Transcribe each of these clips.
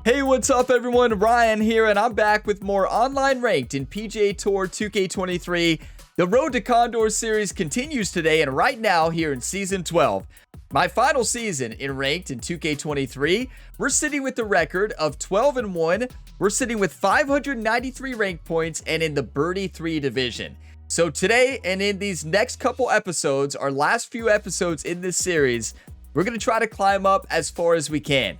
Hey, what's up everyone? Ryan here, and I'm back with more online ranked in PGA Tour 2K23. The Road to Condor Series continues today, and right now here in Season 12. My final season in ranked in 2K23, we're sitting with the record of 12-1. We're sitting with 593 rank points and in the Birdie 3 division. So today and in these next couple episodes, our last few episodes in this series, we're going to try to climb up as far as we can.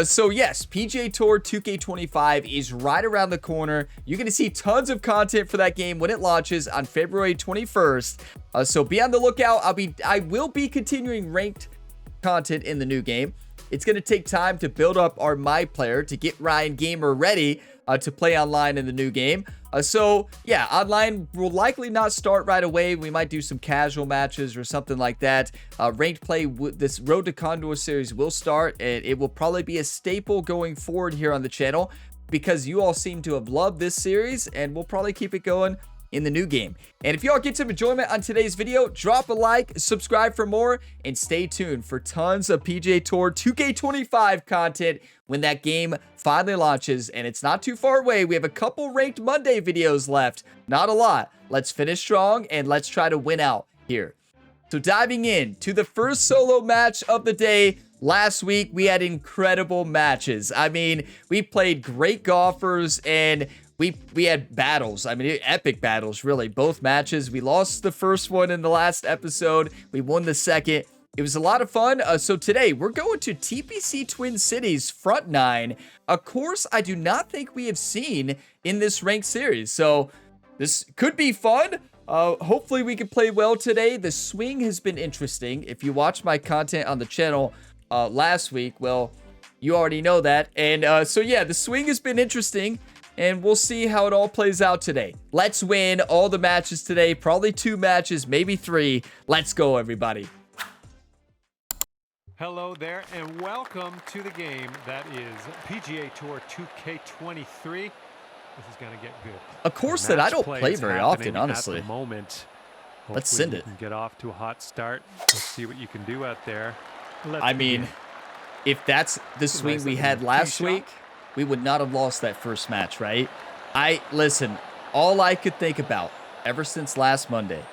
So yes, PGA Tour 2K25 is right around the corner. You're going to see tons of content for that game when it launches on February 21st. So be on the lookout. I will be continuing ranked content in the new game. It's going to take time to build up our My Player to get Ryan Gamer ready to play online in the new game. So yeah, online will likely not start right away. We might do some casual matches or something like that. Ranked play, this Road to Condor Series will start, and it will probably be a staple going forward here on the channel because you all seem to have loved this series, and we'll probably keep it going in the new game. And if y'all get some enjoyment on today's video, drop a like, subscribe for more, and stay tuned for tons of PGA Tour 2K25 content when that game finally launches, and it's not too far away. We have a couple Ranked Monday videos left, not a lot. Let's finish strong and let's try to win out here. So diving in to the first solo match of the day. Last week we had incredible matches. I mean, we played great golfers and we had battles. I mean, epic battles, really. Both matches. We lost the first one in the last episode. We won the second. It was a lot of fun. So today, we're going to TPC Twin Cities Front 9, a course I do not think we have seen in this ranked series. So this could be fun. Hopefully, we can play well today. The swing has been interesting. If you watched my content on the channel last week, well, you already know that. And so yeah, the swing has been interesting. And we'll see how it all plays out today. Let's win all the matches today. Probably 2 matches, maybe 3. Let's go, everybody. Hello there, and welcome to the game that is PGA Tour 2K23. This is going to get good. A course that I don't play very often, honestly. At the moment. Let's send it. Get off to a hot start. Let's see what you can do out there. I mean, if that's the swing we had last week, we would not have lost that first match, right? Listen, all I could think about ever since last Monday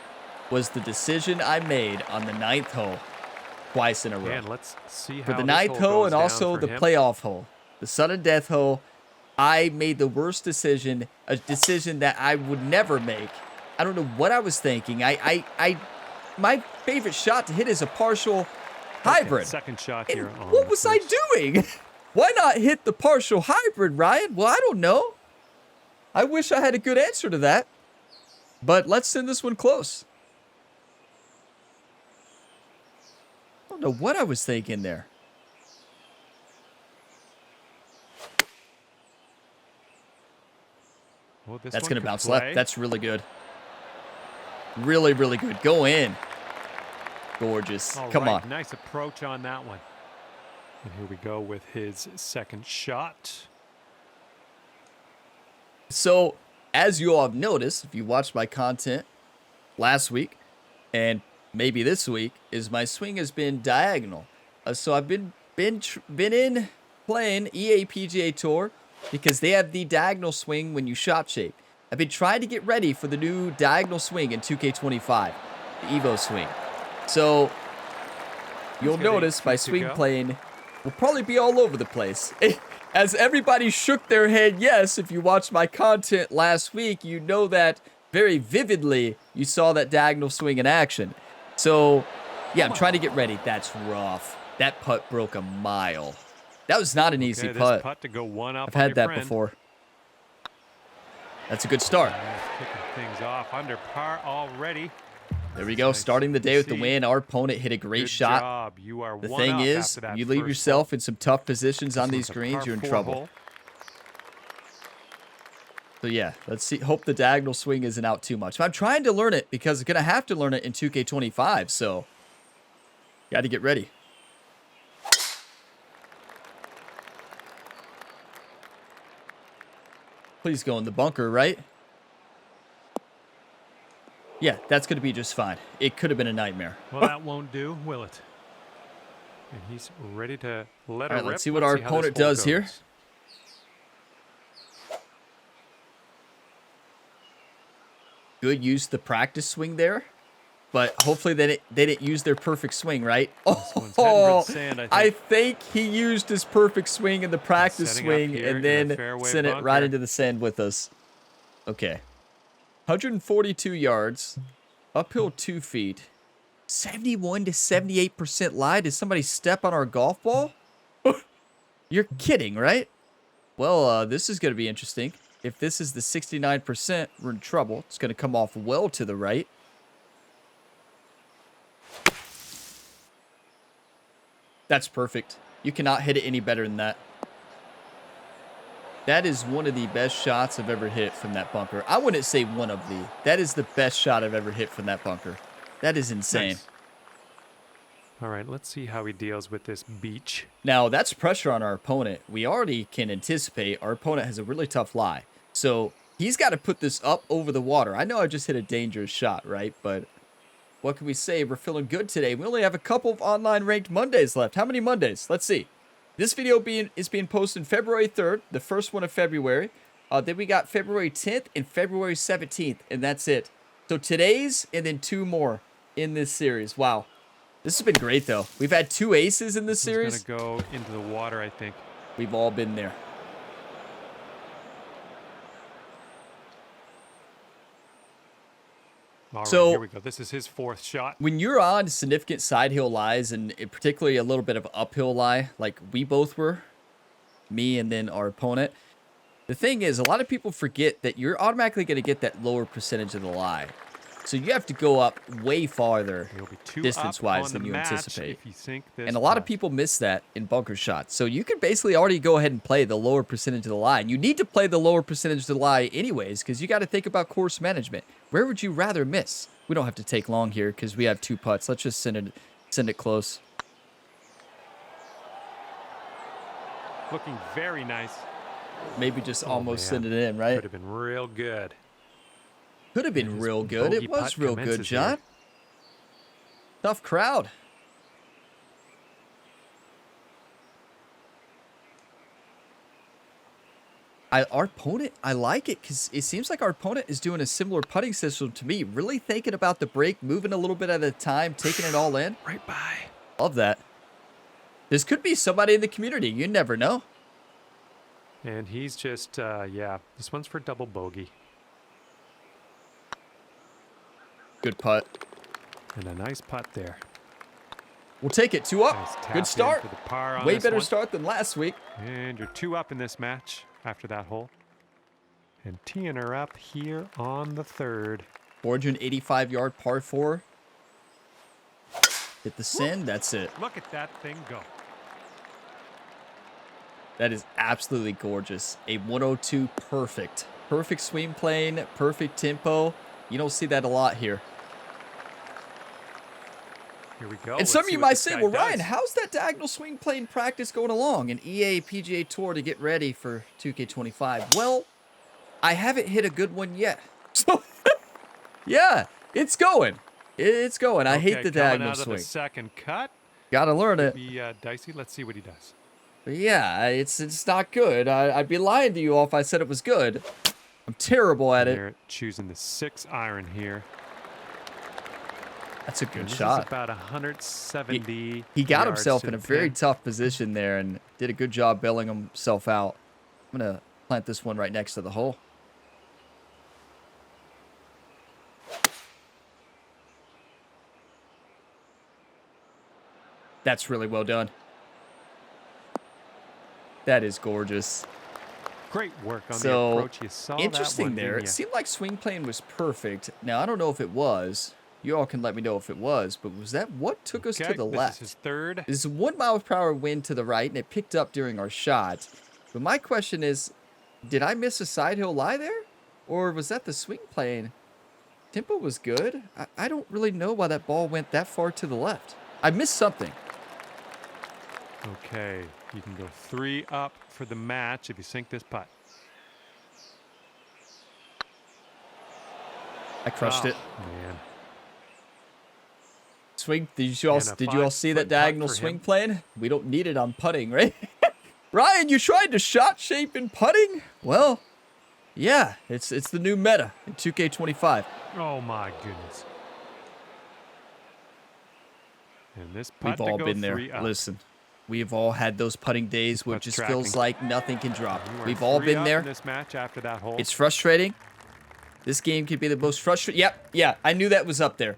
was the decision I made on the 9th hole twice in a row. Man, let's see for how the 9th hole and also the playoff hole, the sudden death hole. I made the worst decision, a decision that I would never make. I don't know what I was thinking. My favorite shot to hit is a partial hybrid. Second shot here. What was I doing? Why not hit the partial hybrid, Ryan? Well, I don't know. I wish I had a good answer to that. But let's send this one close. I don't know what I was thinking there. Well, that's going to bounce left. That's really good. Really, really good. Go in. Gorgeous. Come on. Nice approach on that one. And here we go with his second shot. So, as you all have noticed, if you watched my content last week and maybe this week, is my swing has been diagonal. So I've been in playing EA PGA Tour because they have the diagonal swing when you shot shape. I've been trying to get ready for the new diagonal swing in 2K25, the Evo swing. So you'll notice my swing plane will probably be all over the place. As everybody shook their head yes, if you watched my content last week, you know that very vividly you saw that diagonal swing in action. So, yeah, I'm trying to get ready. That's rough. That putt broke a mile. That was not an easy putt. To go one up I've had that before. That's a good start. Kicking things off under par already. There we go, starting the day with the win. Our opponent hit a great shot. The thing is, you leave yourself in some tough positions on these greens, you're in trouble. So yeah, let's see. Hope the diagonal swing isn't out too much. I'm trying to learn it because I'm going to have to learn it in 2K25, so got to get ready. Please go in the bunker, right? Yeah, that's going to be just fine. It could have been a nightmare. Well, that won't do, will it? And he's ready to let it rip. Let's see what our opponent does here. good use of the practice swing there. But hopefully they didn't use their perfect swing, right? Oh, sand, I think he used his perfect swing in the practice swing and then sent it right into the sand with us. Okay. 142 yards, uphill 2 feet, 71 to 78% lie. Did somebody step on our golf ball? You're kidding, right? Well, this is going to be interesting. If this is the 69%, we're in trouble. It's going to come off well to the right. That's perfect. You cannot hit it any better than that. That is one of the best shots I've ever hit from that bunker. I wouldn't say one of the. That is the best shot I've ever hit from that bunker. That is insane. Nice. All right, let's see how he deals with this beach. Now, that's pressure on our opponent. We already can anticipate our opponent has a really tough lie. So he's got to put this up over the water. I know I just hit a dangerous shot, right? But what can we say? We're feeling good today. We only have a couple of online ranked Mondays left. How many Mondays? Let's see. This video is being posted February 3rd, the first one of February. Then we got February 10th and February 17th, and that's it. So today's and then 2 more in this series. Wow. This has been great, though. We've had 2 aces in this series. It's going to go into the water, I think. We've all been there. All right, So here we go. This is his 4th shot. when you're on significant side hill lies, and particularly a little bit of uphill lie, like we both were, me and then our opponent, the thing is, a lot of people forget that you're automatically going to get that lower percentage of the lie. So you have to go up way farther distance-wise than you anticipate. And a lot of people miss that in bunker shots. So you can basically already go ahead and play the lower percentage of the lie. And you need to play the lower percentage of the lie anyways, because you got to think about course management. Where would you rather miss? We don't have to take long here because we have 2 putts. Let's just send it close. Looking very nice. Maybe just almost send it in, right? Could have been real good. Could have been real good. It was real good, John. Tough crowd. Our opponent, I like it because it seems like our opponent is doing a similar putting system to me. Really thinking about the break, moving a little bit at a time, taking it all in. Right by. Love that. This could be somebody in the community. You never know. And he's just, yeah, this one's for double bogey. Good putt. And a nice putt there. We'll take it. 2 up. Nice Good start. Way better start than last week. And you're 2 up in this match after that hole. And teeing her up here on the 3rd. 485-yard par 4. Hit the send. That's it. Look at that thing go. That is absolutely gorgeous. A 102 perfect. Perfect swing plane, perfect tempo. You don't see that a lot here. Here we go. And some of you might say, well, Ryan, how's that diagonal swing plane practice going along in EA PGA Tour to get ready for 2K25? Well, I haven't hit a good one yet. So, yeah, it's going. It's going. I hate the diagonal swing. The second cut. Gotta learn it. Be dicey. Let's see what he does. But yeah, it's not good. I'd be lying to you all if I said it was good. I'm terrible at it. They're choosing the 6-iron here. That's a good shot. Is about 170. He got himself in a very tough position there and did a good job bailing himself out. I'm going to plant this one right next to the hole. That's really well done. That is gorgeous. Great work on the approach. You saw interesting that one, there. It seemed like swing plane was perfect. Now, I don't know if it was. You all can let me know if it was, but was that what took us to the left? This is his 3rd. This is 1 mile/per-hour wind to the right, and it picked up during our shot. But my question is, did I miss a side hill lie there? Or was that the swing plane? Tempo was good. I don't really know why that ball went that far to the left. I missed something. Okay, you can go 3 up for the match if you sink this putt. I crushed it. Man. Swing. Did you all see that diagonal swing plane? We don't need it on putting, right? Ryan, you tried to shot shape in putting? Well, Yeah, it's the new meta in 2K25. Oh my goodness. And this putt We've all to go been there. 3 up. Listen, we've all had those putting days where it just feels like nothing can drop. You are We've all 3 been up there. in this match after that hole. It's frustrating. This game could be the most frustrating. Yep, yeah, I knew that was up there.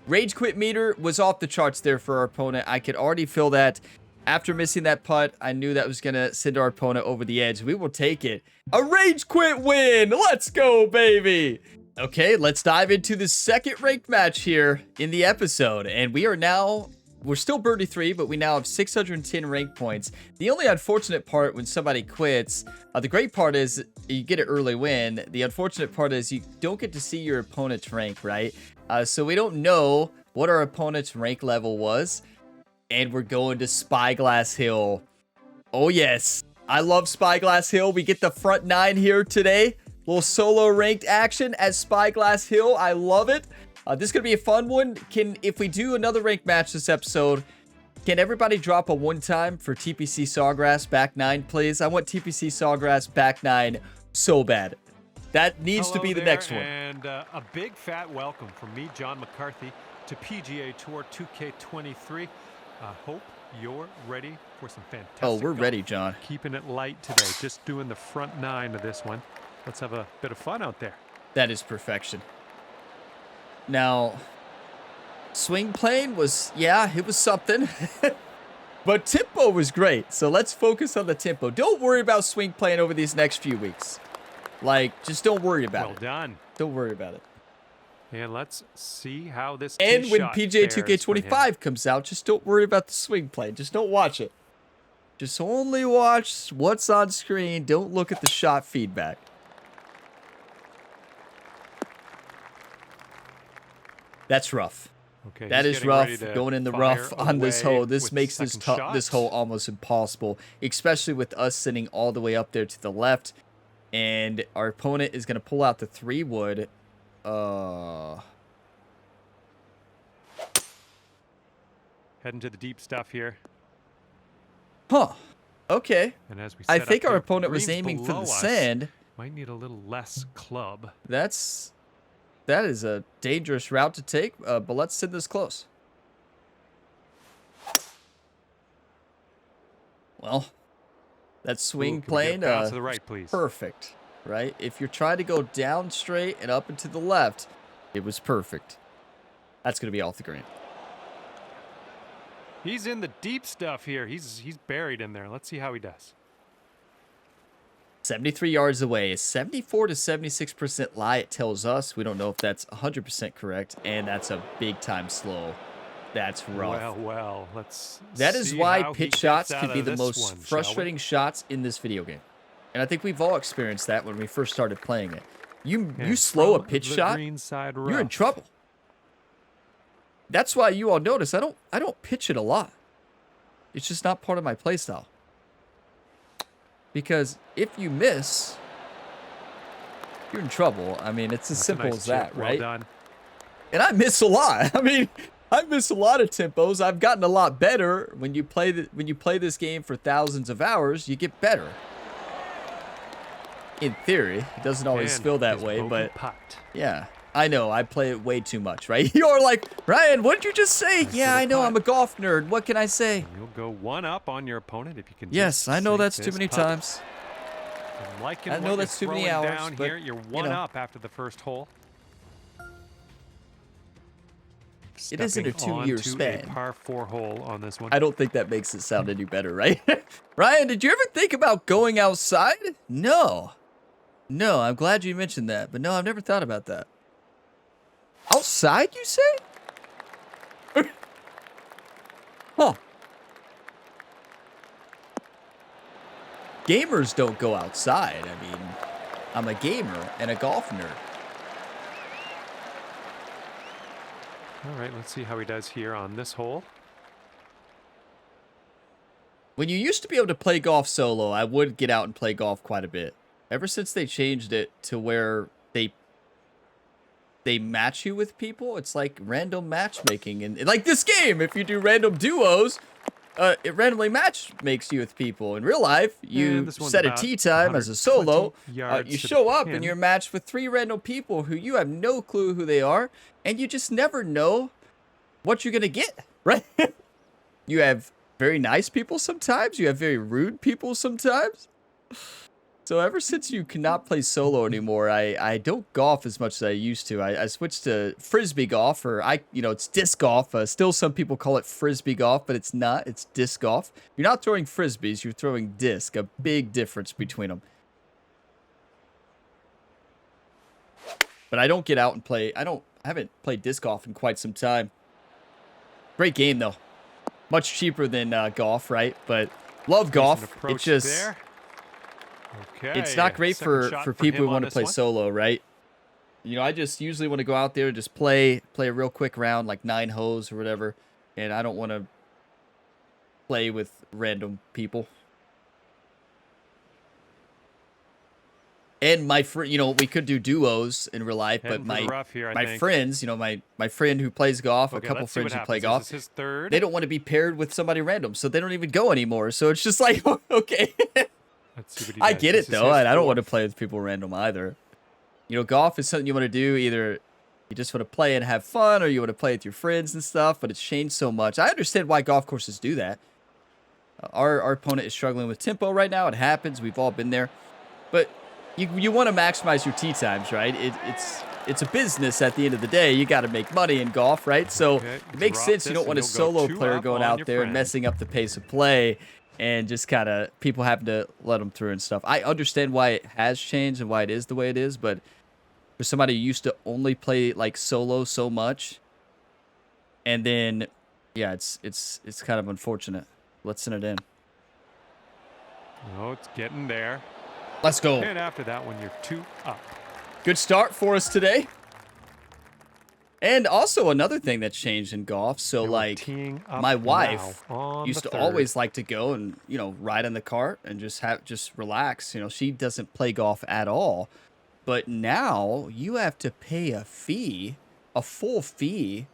Rage quit meter was off the charts there for our opponent. I could already feel that. After missing that putt, I knew that was going to send our opponent over the edge. We will take it. A rage quit win. Let's go, baby. Okay, let's dive into the second ranked match here in the episode. And we're still birdie 3, but we now have 610 rank points. The only unfortunate part when somebody quits, the great part is you get an early win. The unfortunate part is you don't get to see your opponent's rank, right? So we don't know what our opponent's rank level was. And we're going to Spyglass Hill. Oh, yes. I love Spyglass Hill. We get the front 9 here today. Little solo ranked action at Spyglass Hill. I love it. This is going to be a fun one. If we do another ranked match this episode, can everybody drop a one-time for TPC Sawgrass back 9, please? I want TPC Sawgrass back 9 so bad. That needs to be the next one. And a big fat welcome from me, John McCarthy, to PGA Tour 2K23. I hope you're ready for some fantastic Oh, we're golf. ready, John. Keeping it light today. Just doing the front 9 of this one. Let's have a bit of fun out there. That is perfection. Now, swing plane was, yeah, it was something. But tempo was great. So let's focus on the tempo. Don't worry about swing plane over these next few weeks. Like, just don't worry about it. Well done. Don't worry about it. And let's see how this And when shot PGA fares for him. 2K25 comes out, just don't worry about the swing plane. Just don't watch it. Just only watch what's on screen. Don't look at the shot feedback. That's rough. Okay, That he's is getting rough, ready to going in the fire rough on this away hole. This with makes the this second this shot. hole almost impossible, especially with us sitting all the way up there to the left. And our opponent is going to pull out the 3-wood. Heading to the deep stuff here. Huh. Okay. And as we I set think up our the opponent was greens aiming for the below us, sand. Might need a little less club. That is a dangerous route to take, but let's send this close. Well, that swing Ooh, can we get a plane, bounce to the right, please? perfect, right? If you're trying to go down straight and up and to the left, it was perfect. That's going to be off the green. He's in the deep stuff here. He's buried in there. Let's see how he does. 73 yards away. 74 to 76% lie, it tells us. We don't know if that's 100% correct, and that's a big time slow. That's rough. Well, let's That is see why how he pitch gets shots out could be of the this most one, shall we? frustrating shots in this video game. And I think we've all experienced that when we first started playing it. You And slow a from pitch the shot, green side you're in rough. trouble. That's why you all notice I don't pitch it a lot. It's just not part of my play style. Because if you miss, you're in trouble. I mean, it's as That's a simple nice as that, chip. Well right? done. And I miss a lot. I mean, I miss a lot of tempos. I've gotten a lot better. When you play this game for thousands of hours, you get better. In theory, it doesn't always And feel that his way, bogey but putt. yeah, I know. I play it way too much, right? You're like, Ryan, what did you just say? Nice Yeah, I little know. putt. I'm a golf nerd. What can I say? You'll go one up on your opponent if you can. Yes, just I know sink that's too this many putt. times. I'm liking I know what that's you're too many throwing hours, down but, here. You're you one know. up after the first hole. It isn't a Stepping 2-year onto span. A par 4 hole on this one. I don't think that makes it sound any better, right? Ryan, did you ever think about going outside? No. No, I'm glad you mentioned that. But no, I've never thought about that. Outside, you say? Huh. Gamers don't go outside. I mean, I'm a gamer and a golf nerd. All right, let's see how he does here on this hole. When you used to be able to play golf solo, I would get out and play golf quite a bit. Ever since they changed it to where they match you with people, it's like random matchmaking. And like this game, if you do random duos, it randomly makes you with people. In real life, you set a tee time as a solo. You show up and you're matched with 3 random people who you have no clue who they are, and you just never know what you're gonna get, right? You have very nice people sometimes. You have very rude people sometimes. So ever since you cannot play solo anymore, I don't golf as much as I used to. I switched to frisbee golf, or it's disc golf. Still, some people call it frisbee golf, but it's not. It's disc golf. You're not throwing frisbees. You're throwing disc. A big difference between them. But I don't get out and play. I haven't played disc golf in quite some time. Great game though. Much cheaper than golf, right? But love golf. It's just. Okay, it's not great for people who want to play solo, right? I just usually want to go out there and just play a real quick round, like 9 holes or whatever, and I don't want to play with random people. And my friend, we could do duos in real life, but my friends, my friend who plays golf, a couple friends who play golf, they don't want to be paired with somebody random, so they don't even go anymore. So it's just like, okay. I get it though, and I don't want to play with people random either. Golf is something you want to do. Either you just want to play and have fun, or you want to play with your friends and stuff, but it's changed so much. I understand why golf courses do that. Our opponent is struggling with tempo right now. It happens. We've all been there. But you want to maximize your tee times, right? It's a business at the end of the day. You got to make money in golf, right? So it makes sense. You don't want a solo player going out there and messing up the pace of play. And just kind of people having to let them through and stuff. I understand why it has changed and why it is the way it is, but for somebody who used to only play like solo so much, and then yeah, it's kind of unfortunate. Let's send it in. Oh, it's getting there. Let's go. And after that one, you're 2 up. Good start for us today. And also another thing that's changed in golf. So like my wife used to always like to go and, ride in the cart and just relax. She doesn't play golf at all. But now you have to pay a fee, a full fee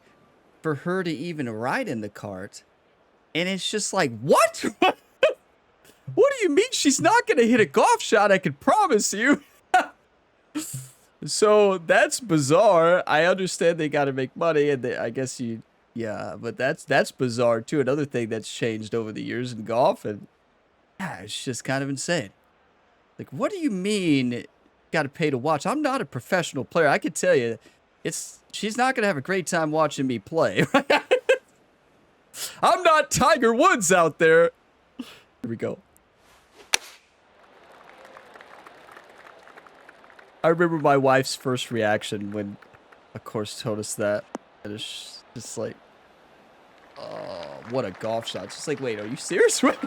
for her to even ride in the cart. And it's just like, what? What do you mean she's not going to hit a golf shot? I can promise you. So that's bizarre. I understand they got to make money, and I guess but that's bizarre too. Another thing that's changed over the years in golf, and it's just kind of insane. Like, what do you mean got to pay to watch? I'm not a professional player. I can tell you, she's not gonna have a great time watching me play. I'm not Tiger Woods out there. Here we go. I remember my wife's first reaction when a course told us that. And it's just like, oh, what a golf shot. It's just like, wait, are you serious? What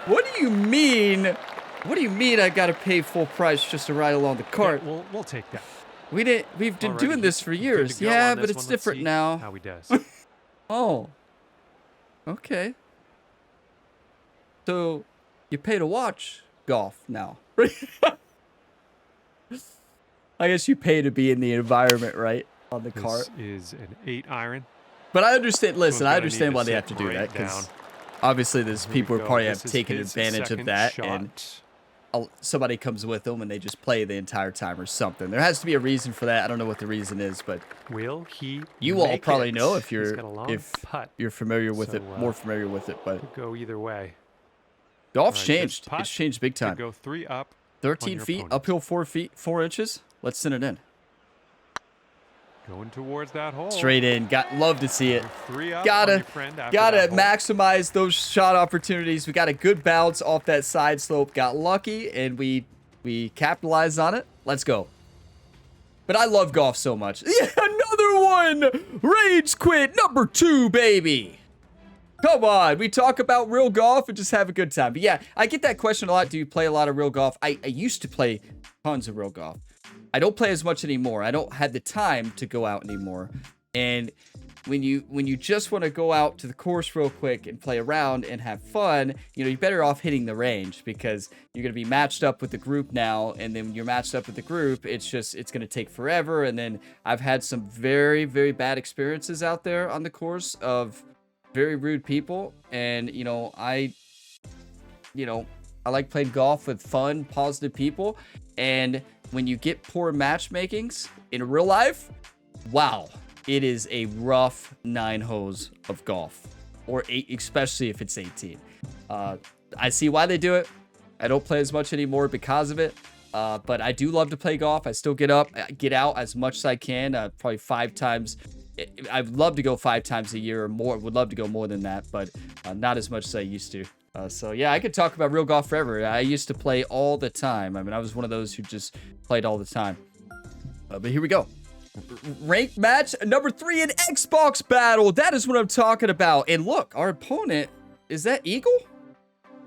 do you mean? What do you mean I got to pay full price just to ride along the cart? Yeah, we'll take that. We've been doing this for years. Yeah, but it's different now. How he does. Oh. Okay. So you pay to watch golf now. I guess you pay to be in the environment, right? On the cart. This is an 8-iron. But I understand, listen, I understand why they have to do that, because obviously there's people who probably have taken advantage of that, and somebody comes with them and they just play the entire time or something. There has to be a reason for that. I don't know what the reason is, but you all probably know if you're familiar with it, more familiar with it. But could go either way. Golf's changed. It's changed big time. Go 3 up. 13 feet, uphill 4 feet, 4 inches. Let's send it in. Going towards that hole. Straight in. Love to see it. Gotta maximize those shot opportunities. We got a good bounce off that side slope. Got lucky, and we capitalized on it. Let's go. But I love golf so much. Yeah, another one. Rage quit number 2, baby. Come on. We talk about real golf and just have a good time. But yeah, I get that question a lot. Do you play a lot of real golf? I used to play tons of real golf. I don't play as much anymore. I don't have the time to go out anymore. And when you just want to go out to the course real quick and play around and have fun, you're better off hitting the range, because you're going to be matched up with the group now. And then when you're matched up with the group, it's going to take forever. And then I've had some very, very bad experiences out there on the course of very rude people. And, I like playing golf with fun, positive people. And when you get poor matchmakings in real life, wow, it is a rough 9 holes of golf. Or 8, especially if it's 18. I see why they do it. I don't play as much anymore because of it. But I do love to play golf. I still get out as much as I can. Probably 5 times. I'd love to go 5 times a year or more. Would love to go more than that, but not as much as I used to. So yeah, I could talk about real golf forever. I used to play all the time. I mean, I was one of those who just played all the time. But here we go. Ranked match number 3 in Xbox Battle. That is what I'm talking about. And look, our opponent, is that Eagle?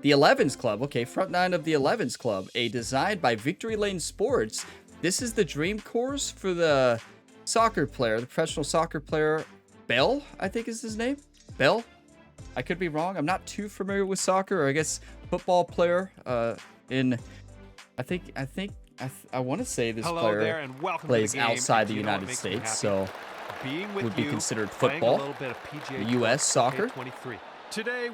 The 11s Club. Okay, front 9 of the 11s Club. A design by Victory Lane Sports. This is the dream course for the soccer player, the professional soccer player, Bell, I think is his name. Bell? I could be wrong. I'm not too familiar with soccer, or I guess football player I want to say this player plays outside the United States, so would be considered football, the U.S. soccer.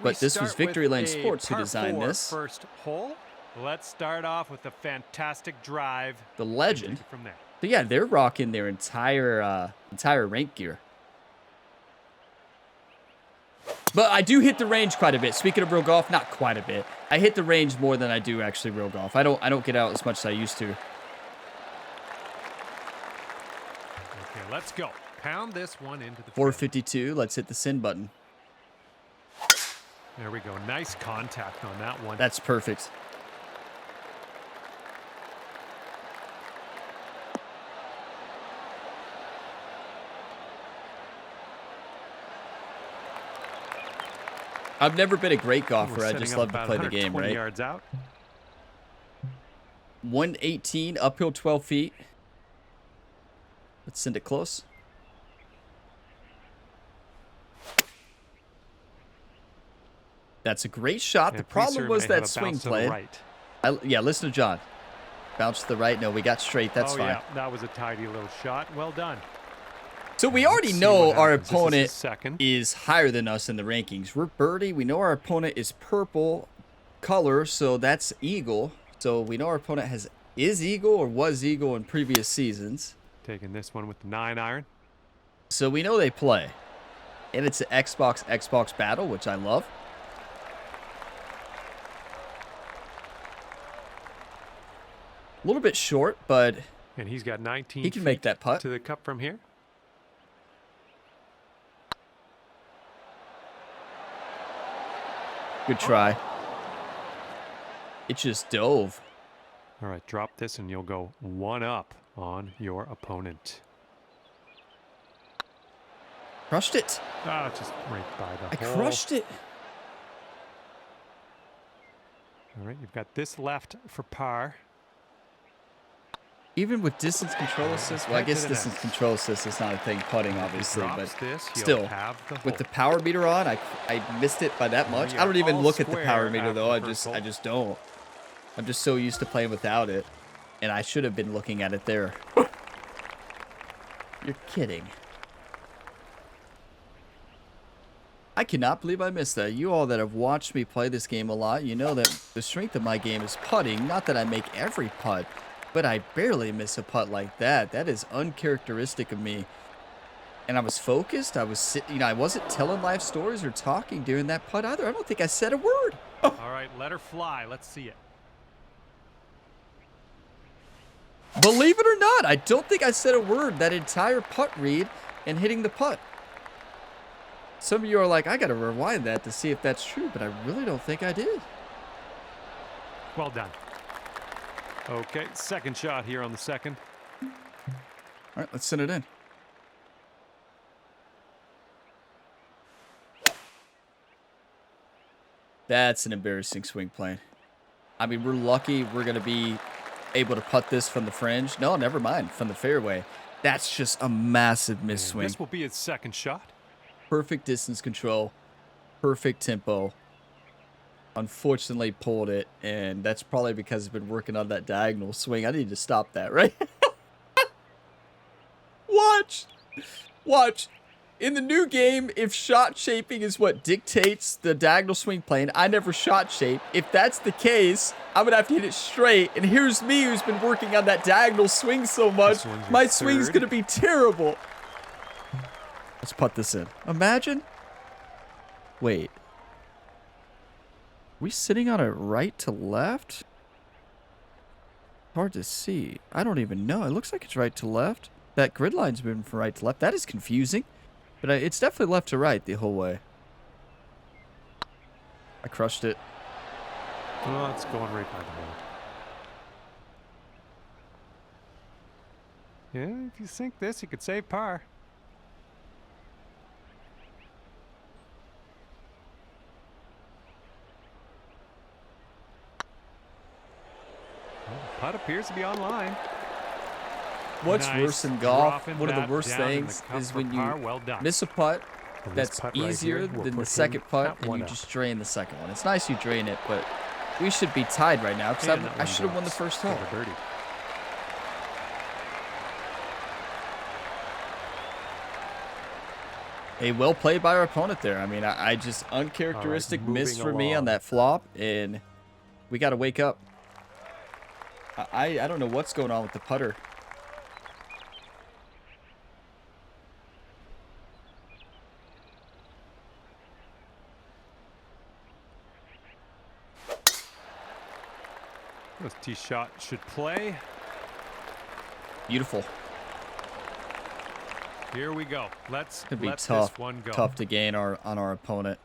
But this was Victory Lane Sports who designed this. First hole. Let's start off with a fantastic drive. The legend. From there. So yeah, they're rocking their entire rank gear. But I do hit the range quite a bit. Speaking of real golf, not quite a bit. I hit the range more than I do actually real golf. I don't get out as much as I used to. Okay, let's go. Pound this one into the 452. Let's hit the send button. There we go. Nice contact on that one. That's perfect. I've never been a great golfer. I just love to play the game, right? Yards out. 118, uphill 12 feet. Let's send it close. That's a great shot. The problem was that swing play. Right. Yeah, listen to John. Bounce to the right. No, we got straight. That's fine. Yeah, that was a tidy little shot. Well done. So we already know our opponent is higher than us in the rankings. We're birdie. We know our opponent is purple color, so that's eagle. So we know our opponent is eagle or was eagle in previous seasons. Taking this one with the 9-iron. So we know they play. And it's an Xbox battle, which I love. A little bit short, but and he's got 19 he can make that putt to the cup from here. Good try. It just dove. All right, drop this and you'll go 1 up on your opponent. Crushed it. Ah, just right by the hole. I crushed it. All right, you've got this left for par. Even with distance control assist, well, I guess distance control assist is not a thing putting, obviously, but still, with the power meter on, I missed it by that much. I don't even look at the power meter though. I just don't. I'm just so used to playing without it, and I should have been looking at it there. You're kidding. I cannot believe I missed that. You all that have watched me play this game a lot, you know that the strength of my game is putting. Not that I make every putt, but I barely miss a putt like that. That is uncharacteristic of me. And I was focused. I was sitting, I wasn't telling life stories or talking during that putt either. I don't think I said a word. Oh. All right, let her fly. Let's see it. Believe it or not, I don't think I said a word that entire putt read and hitting the putt. Some of you are like, I got to rewind that to see if that's true, but I really don't think I did. Well done. Okay, second shot here on the second. All right, let's send it in. That's an embarrassing swing plane. I mean, we're lucky we're going to be able to putt this from the fringe. No, never mind, from the fairway. That's just a massive miss swing. This will be his second shot. Perfect distance control, perfect tempo. Unfortunately pulled it, and that's probably because I've been working on that diagonal swing. I need to stop that, right? Watch. In the new game, if shot shaping is what dictates the diagonal swing plane, I never shot shape. If that's the case, I'm gonna have to hit it straight. And here's me who's been working on that diagonal swing so much. My swing's gonna be terrible. Let's put this in. Imagine. Wait. Are we sitting on a right to left? Hard to see. I don't even know. It looks like it's right to left. That grid line's moving from right to left. That is confusing. But it's definitely left to right the whole way. I crushed it. Well, it's going right by the hole. Yeah, if you sink this, you could save par. Well, the putt appears to be online. What's Nice. worse in golf? Dropping One of the that worst down in the things cup is for when you par. Well done. miss a putt And this that's putt right easier here will than the put second him putt, at and one you up. just drain the second one. It's nice you drain it, but we should be tied right now because And that I one should have won the drops first for hole. the birdie. Hey, well played by our opponent there. I mean, I just uncharacteristic miss moving for me on along. that flop, and we got to wake up. I don't know what's going on with the putter. This tee shot should play. Beautiful. Here we go. Let's Could be let tough, this one go. tough to gain on our opponent.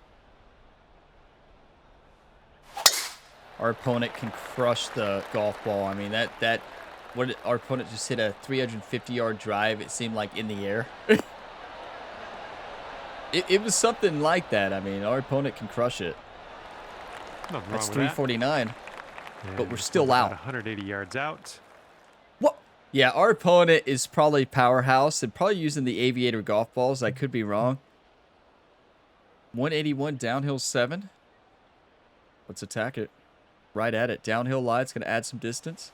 Our opponent can crush the golf ball. I mean, our opponent just hit a 350-yard drive. It seemed like in the air. it was something like that. I mean, our opponent can crush it. Nothing That's wrong with that. 349. But And we're still about out. 180 yards out. What? Yeah, our opponent is probably powerhouse and probably using the aviator golf balls. I could be wrong. 181 downhill 7. Let's attack it. Right at it. Downhill lie. It's going to add some distance.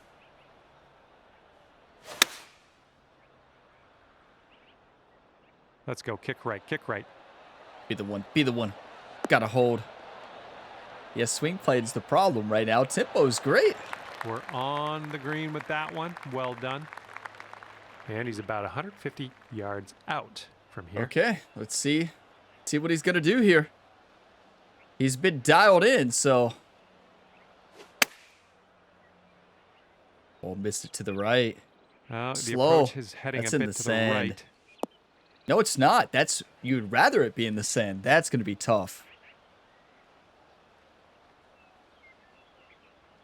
Let's go. Kick right. Kick right. Be the one. Be the one. Gotta hold. Yeah, swing plate's the problem right now. Tempo's great. We're on the green with that one. Well done. And he's about 150 yards out from here. Okay, let's see what he's gonna do here. He's been dialed in, so. Oh, missed it to the right. The Slow. approach is heading That's a in bit the to sand. the right. No, it's not. You'd rather it be in the sand. That's gonna be tough.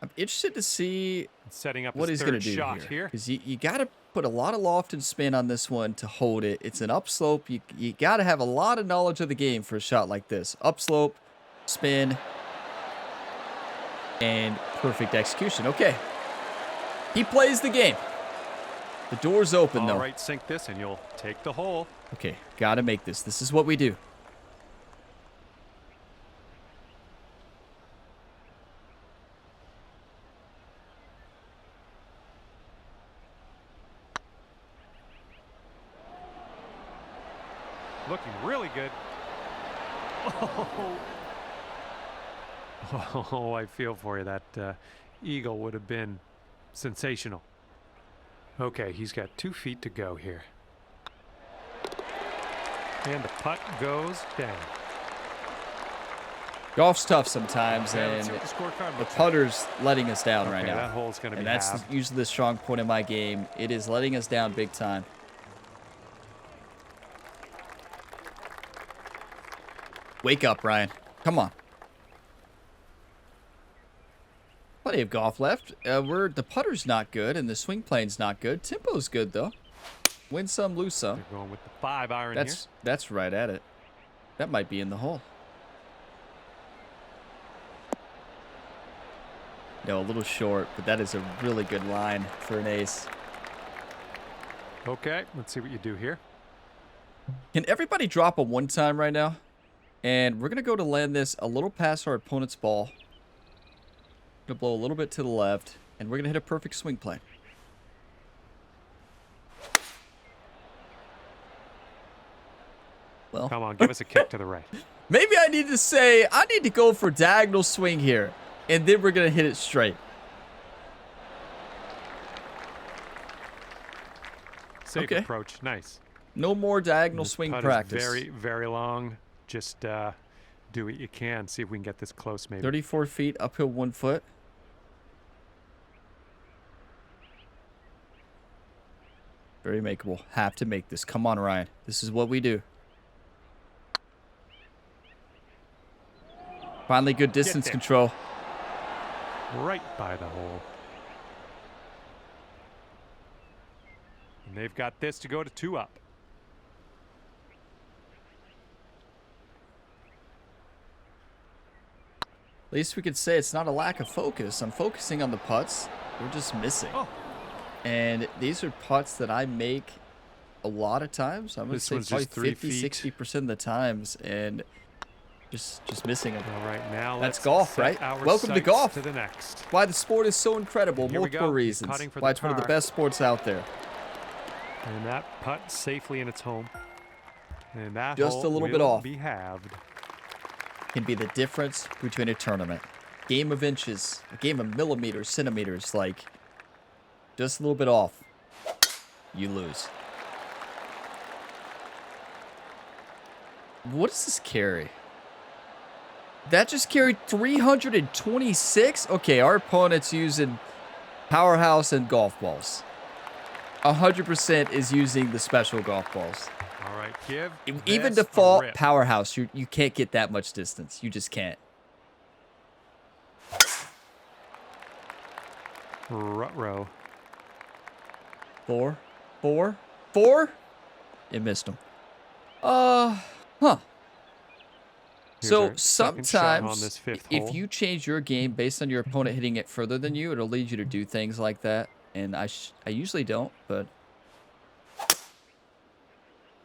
I'm interested to see Setting up what his he's going to third do shot here. here. Because you got to put a lot of loft and spin on this one to hold it. It's an upslope. You got to have a lot of knowledge of the game for a shot like this. Upslope, spin, and perfect execution. Okay. He plays the game. The door's open, though. All right, sink this and you'll take the hole. Okay, got to make this. This is what we do. Looking really good. Oh, I feel for you. That eagle would have been sensational. Okay, he's got 2 feet to go here. And the putt goes down. Golf's tough sometimes, Okay, let's and see what the scorecard the looks like. putter's letting us down right Okay, now. that hole's going to be And that's halved. usually the strong point in my game. It is letting us down big time. Wake up, Ryan. Come on. Plenty of golf left. The putter's not good, and the swing plane's not good. Tempo's good, though. Win some, lose some. They're going with the 5-iron here. That's right at it. That might be in the hole. No, a little short, but that is a really good line for an ace. Okay, let's see what you do here. Can everybody drop a one time right now? And we're going to go to land this a little past our opponent's ball. Going to blow a little bit to the left, and we're going to hit a perfect swing plane. Well, Come on, give us a kick to the right. maybe I need to say, I need to go for diagonal swing here. And then we're going to hit it straight. Safe Okay. approach. Nice. No more diagonal swing Putt practice. is very, very long. Just do what you can. See if we can get this close, maybe. 34 feet, uphill 1 foot. Very makeable. Have to make this. Come on, Ryan. This is what we do. Finally, good distance control. Right by the hole. And they've got this to go to 2 up. At least we could say it's not a lack of focus. I'm focusing on the putts. We're just missing. Oh. And these are putts that I make a lot of times. I'm going to say probably 50, 60% of the times. And just missing them. All right, now that's golf, right? Welcome to golf. To the next. Why the sport is so incredible. Multiple reasons. Why it's one of the best sports out there. And that putt safely in its home. And that just a little bit will off. Be halved. Can be the difference between a tournament. Game of inches, a game of millimeters, centimeters, like just a little bit off, you lose. What does this carry? That just carried 326? Okay, our opponent's using Powerhouse and golf balls. 100% is using the special golf balls. All right, give even default Powerhouse, you can't get that much distance. You just can't. Ruh-roh. 4, 4, 4. It missed him. Huh. So sometimes if you change your game based on your opponent hitting it further than you, it'll lead you to do things like that. And I usually don't, but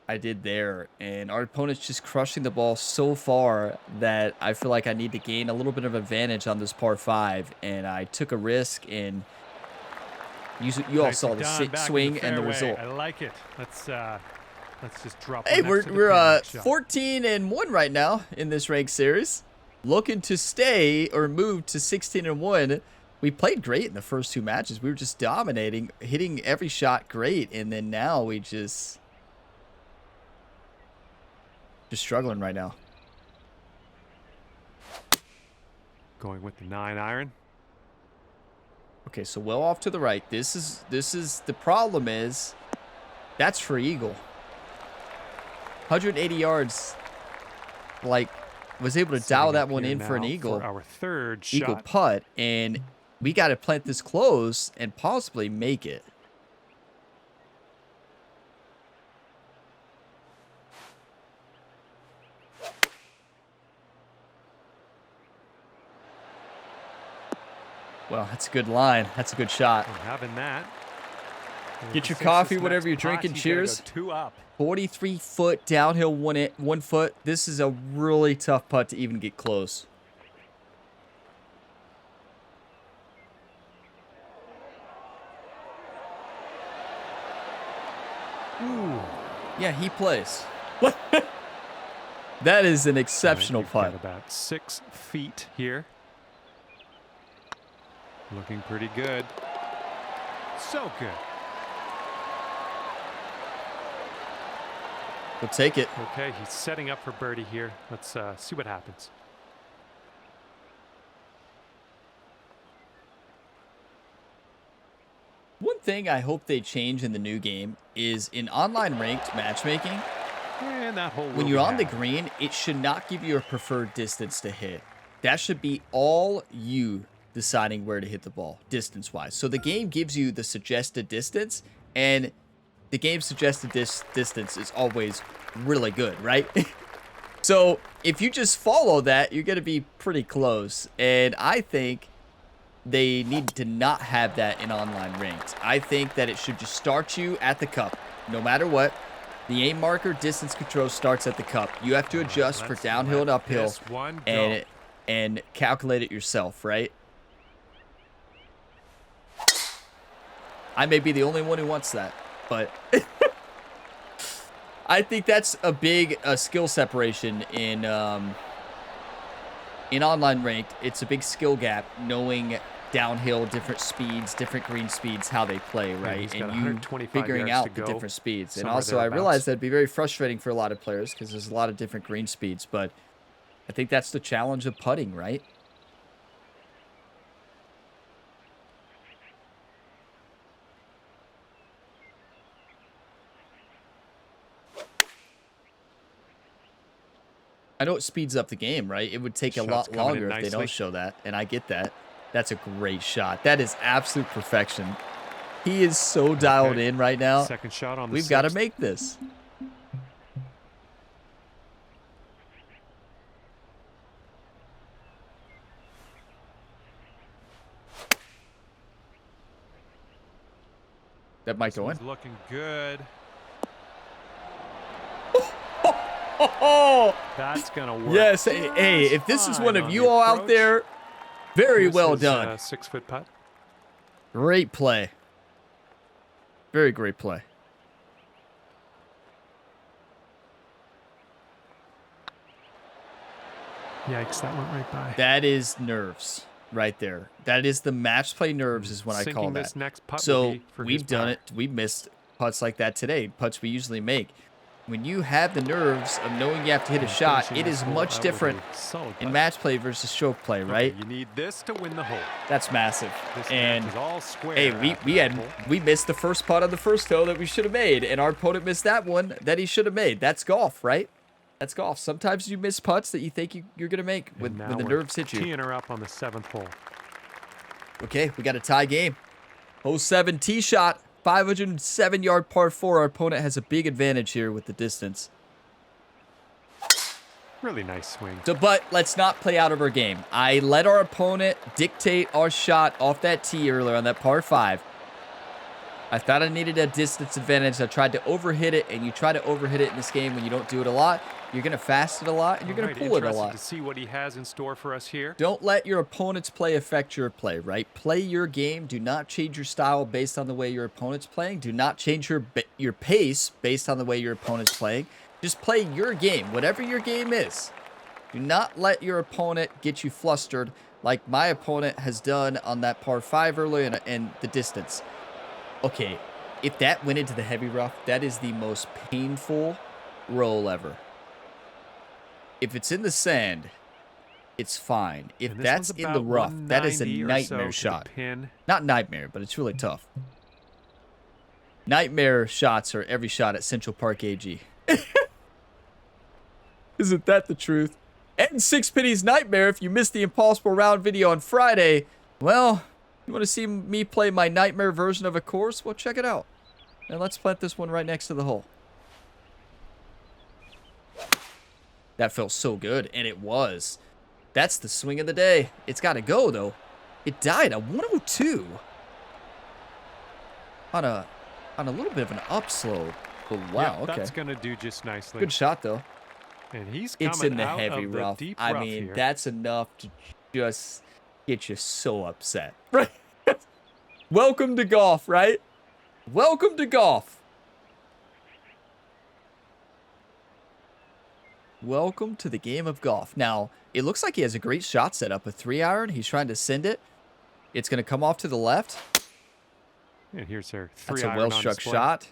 I did there. And our opponent's just crushing the ball so far that I feel like I need to gain a little bit of advantage on this par 5. And I took a risk, and you all saw the swing and the result. I like it. Let's just drop. Hey, we're 14-1 right now in this rank series, looking to stay or move to 16-1. We played great in the first 2 matches. We were just dominating, hitting every shot great, and then now we just struggling right now. Going with the 9-iron. Okay, so well off to the right. This is the problem is that's for eagle. 180 yards. Like, was able to dial that one in for an eagle. For our third shot. Eagle putt, and we got to plant this close and possibly make it. Well, that's a good line. That's a good shot. I'm having that. Get your coffee, whatever you're drinking. Cheers. 2 up. 43-foot downhill, 1 foot. This is a really tough putt to even get close. Ooh. Yeah, he plays. That is an exceptional putt. About 6 feet here. Looking pretty good. So good. We'll take it. Okay, he's setting up for birdie here. Let's see what happens. One thing I hope they change in the new game is in online ranked matchmaking. And that hole when you're on the green, it should not give you a preferred distance to hit. That should be all you deciding where to hit the ball, distance-wise. So the game gives you the suggested distance, and the game's suggested distance is always really good, right? So if you just follow that, you're going to be pretty close. And I think they need to not have that in online ranked. I think that it should just start you at the cup, no matter what. The aim marker distance control starts at the cup. You have to adjust for downhill and uphill and calculate it yourself, right? I may be the only one who wants that, but I think that's a big skill separation in online ranked. It's a big skill gap knowing downhill, different speeds, different green speeds, how they play, right? And you figuring out the different speeds. And also, I realize that'd be very frustrating for a lot of players because there's a lot of different green speeds. But I think that's the challenge of putting, right? I know it speeds up the game, right? It would take a lot longer if they don't show that, and I get that. That's a great shot. That is absolute perfection. He is so dialed in right now. Second shot on the We've got to make this. That might go in. Looking good. Oh, that's gonna work. Yes, hey, if this is one of you all out there, very well done. 6-foot putt. Great play. Very great play. Yikes, that went right by. That is nerves right there. That is the match play nerves is what I call that. So we've done it. We missed putts like that today, putts we usually make. When you have the nerves of knowing you have to hit a shot, it is much different in match play versus stroke play, right? You need this to win the hole. That's massive. And hey, we missed the first putt on the first hole that we should have made, and our opponent missed that one that he should have made. That's golf, right? That's golf. Sometimes you miss putts that you think you're gonna make when the nerves hit you. Teeing her up on the 7th hole. Okay, we got a tie game. Hole 7 tee shot. 507-yard par 4. Our opponent has a big advantage here with the distance. Really nice swing. But let's not play out of our game. I let our opponent dictate our shot off that tee earlier on that par 5. I thought I needed a distance advantage. I tried to overhit it, and you try to overhit it in this game when you don't do it a lot. You're going to fast it a lot, and you're going to pull it a lot. To see what he has in store for us here. Don't let your opponent's play affect your play, right? Play your game. Do not change your style based on the way your opponent's playing. Do not change your pace based on the way your opponent's playing. Just play your game, whatever your game is. Do not let your opponent get you flustered like my opponent has done on that par 5 earlier and the distance. Okay, if that went into the heavy rough, that is the most painful roll ever. If it's in the sand, it's fine. If that's in the rough, that is a nightmare shot. Not nightmare, but it's really tough. Nightmare shots are every shot at Central Park AG. Isn't that the truth? And 6 Penny's nightmare, if you missed the Impossible Round video on Friday, well, you want to see me play my nightmare version of a course? Well, check it out. And let's plant this one right next to the hole. That felt so good, and it was. That's the swing of the day. It's got to go, though. It died at 102. On a little bit of an upslope. But wow, okay. That's going to do just nicely. Good shot, though. And he's it's in the heavy rough. I mean, that's enough to just get you so upset. Right? Welcome to golf, right? Welcome to golf. Welcome to the game of golf. Now, it looks like he has a great shot set up. A 3-iron. He's trying to send it. It's going to come off to the left. And here's her 3-iron. That's a well-struck shot.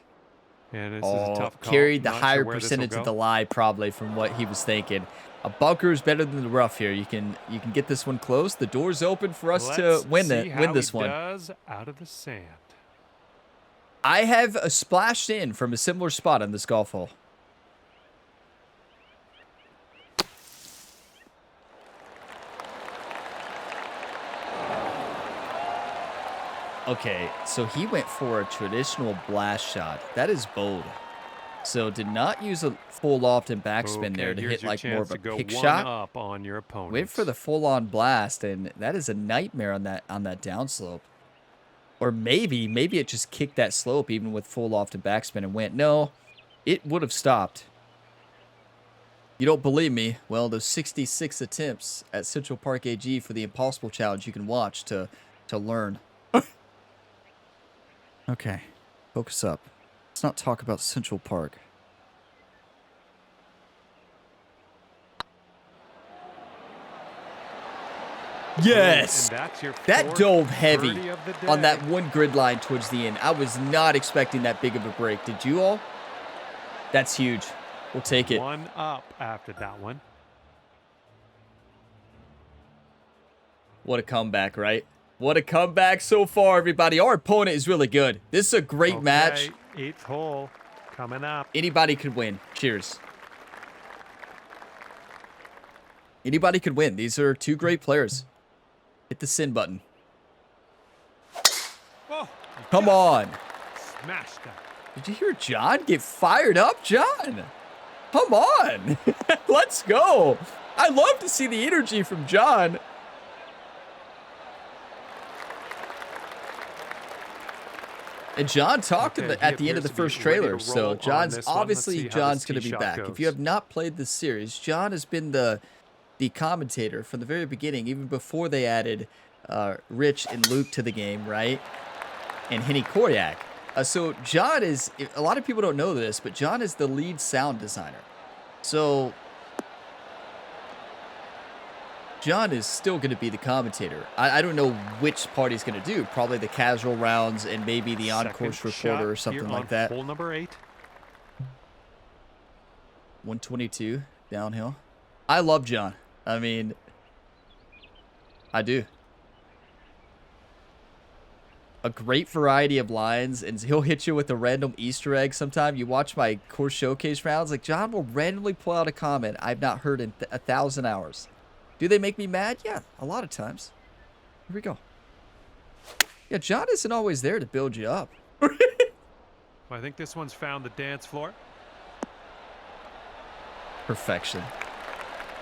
And this is a tough call. Carried the higher percentage of the lie probably from what he was thinking. A bunker is better than the rough here. You can get this one close. The door's open for us to win this one. Does out of the sand. I have a splashed in from a similar spot on this golf hole. Okay, so he went for a traditional blast shot. That is bold. So did not use a full loft and backspin there to hit like more of a pick shot. Up on your went for the full-on blast, and that is a nightmare on that downslope. Or maybe it just kicked that slope even with full loft and backspin and went. No, it would have stopped. You don't believe me? Well, those 66 attempts at Central Park AG for the Impossible Challenge you can watch to learn. Okay, focus up. Let's not talk about Central Park. Yes. And that's your That fourth dove heavy birdie of the on that day. one grid line towards the end. I was not expecting that big of a break. Did you all? That's huge. We'll take it. One up after that one. What a comeback, right? What a comeback so far, everybody. Our opponent is really good. This is a great match. 8th hole coming up. Anybody could win. Cheers. Anybody could win. These are two great players. Hit the send button. Oh, Come on. smashed that. Did you hear John get fired up, John? Come on. Let's go. I love to see the energy from John. And John talked at the end of the first trailer, so John's obviously John's going to be back. If you have not played this series, John has been the commentator from the very beginning, even before they added Rich and Luke to the game, right? And Henny Koryak. So John is, a lot of people don't know this, but John is the lead sound designer. So John is still going to be the commentator. I don't know which part he's going to do. Probably the casual rounds and maybe the on-course reporter or something like that. Hole number 8. 122 downhill. I love John. I mean, I do. A great variety of lines, and he'll hit you with a random Easter egg sometime. You watch my course showcase rounds, like John will randomly pull out a comment I've not heard in 1,000 hours. Do they make me mad? Yeah, a lot of times. Here we go. Yeah, John isn't always there to build you up. Well, I think this one's found the dance floor. Perfection.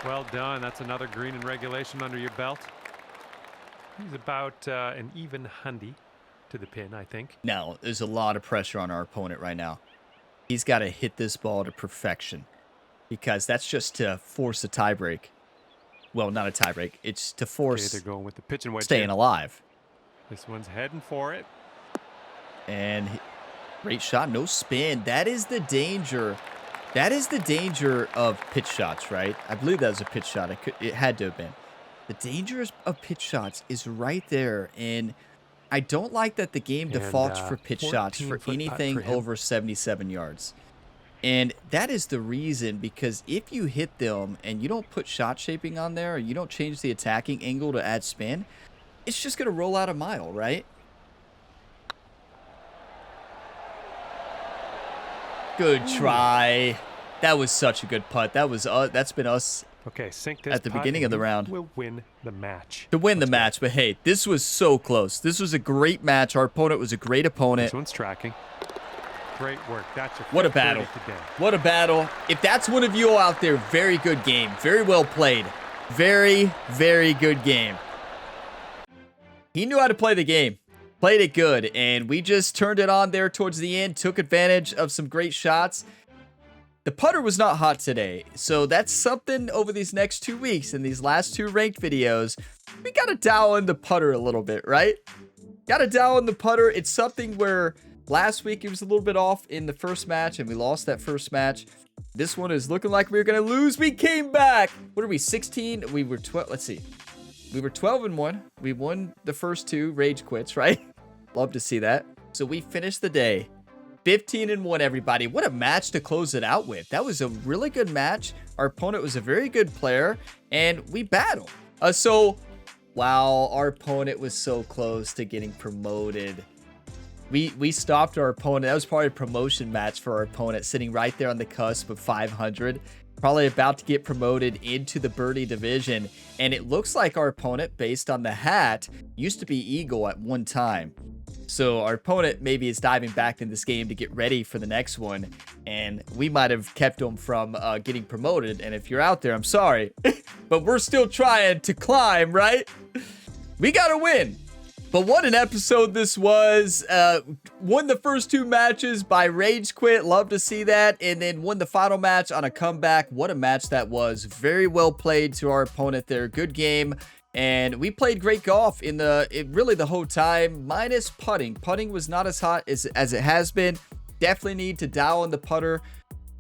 Well done. That's another green in regulation under your belt. He's about an even hundy to the pin, I think. Now, there's a lot of pressure on our opponent right now. He's got to hit this ball to perfection because that's just to force a tiebreak. Well, not a tiebreak. It's to force they're going with the pitch and wedge staying alive. This one's heading for it. And great shot. No spin. That is the danger. That is the danger of pitch shots, right? I believe that was a pitch shot. It had to have been. The danger of pitch shots is right there. And I don't like that the game defaults for pitch shots for anything over 77 yards. And that is the reason, because if you hit them and you don't put shot shaping on there, or you don't change the attacking angle to add spin, it's just going to roll out a mile, right? Good try. That was such a good putt. That's been us sink this at the beginning of the round. We'll win the match. To win the match, but hey, this was so close. This was a great match. Our opponent was a great opponent. This one's tracking. Great work. That's your what a battle. What a battle. If that's one of you all out there, very good game. Very well played. Very, very good game. He knew how to play the game. Played it good. And we just turned it on there towards the end. Took advantage of some great shots. The putter was not hot today. So that's something over these next 2 weeks and these last 2 ranked videos. We got to dial in the putter a little bit, right? Got to dial in the putter. It's something where last week, it was a little bit off in the first match, and we lost that first match. This one is looking like we were going to lose. We came back. What are we, 16? We were 12. Let's see. We were 12-1. We won the first 2 rage quits, right? Love to see that. So we finished the day 15-1, everybody. What a match to close it out with. That was a really good match. Our opponent was a very good player, and we battled. Wow, our opponent was so close to getting promoted. We stopped our opponent. That was probably a promotion match for our opponent, sitting right there on the cusp of 500. Probably about to get promoted into the birdie division. And it looks like our opponent, based on the hat, used to be Eagle at one time. So our opponent maybe is diving back in this game to get ready for the next one. And we might have kept him from getting promoted. And if you're out there, I'm sorry. But we're still trying to climb, right? We got to win. But what an episode this was. Won the first 2 matches by rage quit. Love to see that. And then won the final match on a comeback. What a match that was. Very well played to our opponent there. Good game. And we played great golf in really the whole time, minus putting. Putting was not as hot as it has been. Definitely need to dial in the putter.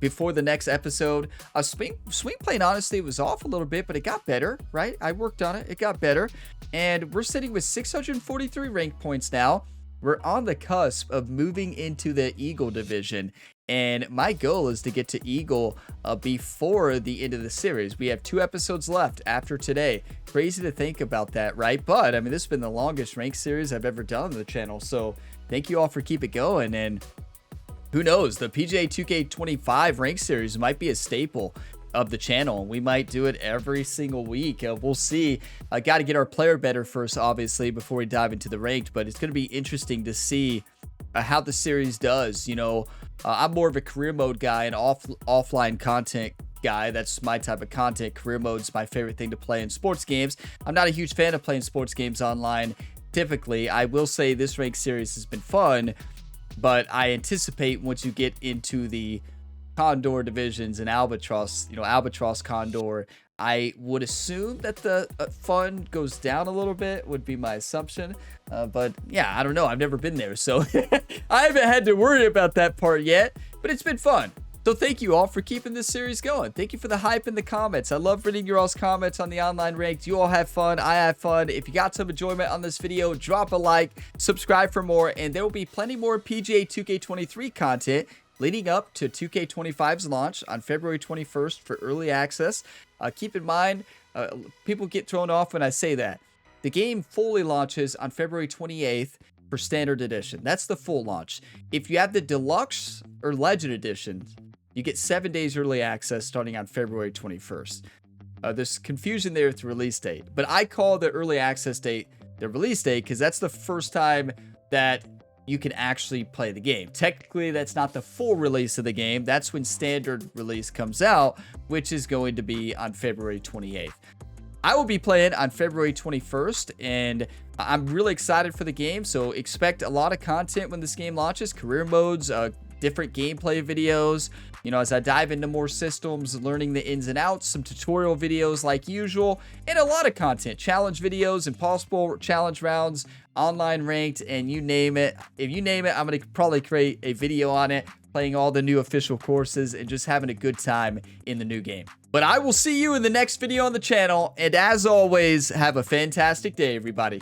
before the next episode. Swing plane, honestly, was off a little bit, but it got better, right? I worked on it. It got better. And we're sitting with 643 rank points now. We're on the cusp of moving into the Eagle division. And my goal is to get to Eagle before the end of the series. We have 2 episodes left after today. Crazy to think about that, right? But, I mean, this has been the longest rank series I've ever done on the channel. So, thank you all for keeping it going. And who knows, the PGA 2K25 rank series might be a staple of the channel. We might do it every single week. We'll see. I got to get our player better first, obviously, before we dive into the ranked. But it's going to be interesting to see how the series does. You know, I'm more of a career mode guy and offline content guy. That's my type of content. Career mode's my favorite thing to play in sports games. I'm not a huge fan of playing sports games online. Typically, I will say this rank series has been fun, but I anticipate once you get into the Condor divisions and Albatross, you know, Albatross, Condor, I would assume that the fun goes down a little bit, would be my assumption. But yeah, I don't know. I've never been there, so I haven't had to worry about that part yet, but it's been fun. So thank you all for keeping this series going. Thank you for the hype in the comments. I love reading your all's comments on the online ranked. You all have fun. I have fun. If you got some enjoyment on this video, drop a like, subscribe for more, and there will be plenty more PGA 2K23 content leading up to 2K25's launch on February 21st for early access. Keep in mind, people get thrown off when I say that. The game fully launches on February 28th for Standard Edition. That's the full launch. If you have the Deluxe or Legend Edition, you get 7 days early access starting on February 21st. There's confusion there with the release date, but I call the early access date the release date because that's the first time that you can actually play the game. Technically, that's not the full release of the game. That's when standard release comes out, which is going to be on February 28th. I will be playing on February 21st, and I'm really excited for the game, so expect a lot of content when this game launches. Career modes, different gameplay videos, you know, as I dive into more systems, learning the ins and outs, some tutorial videos like usual, and a lot of content, challenge videos, impossible challenge rounds, online ranked, and you name it. If you name it, I'm going to probably create a video on it, playing all the new official courses and just having a good time in the new game. But I will see you in the next video on the channel, and as always, have a fantastic day, everybody.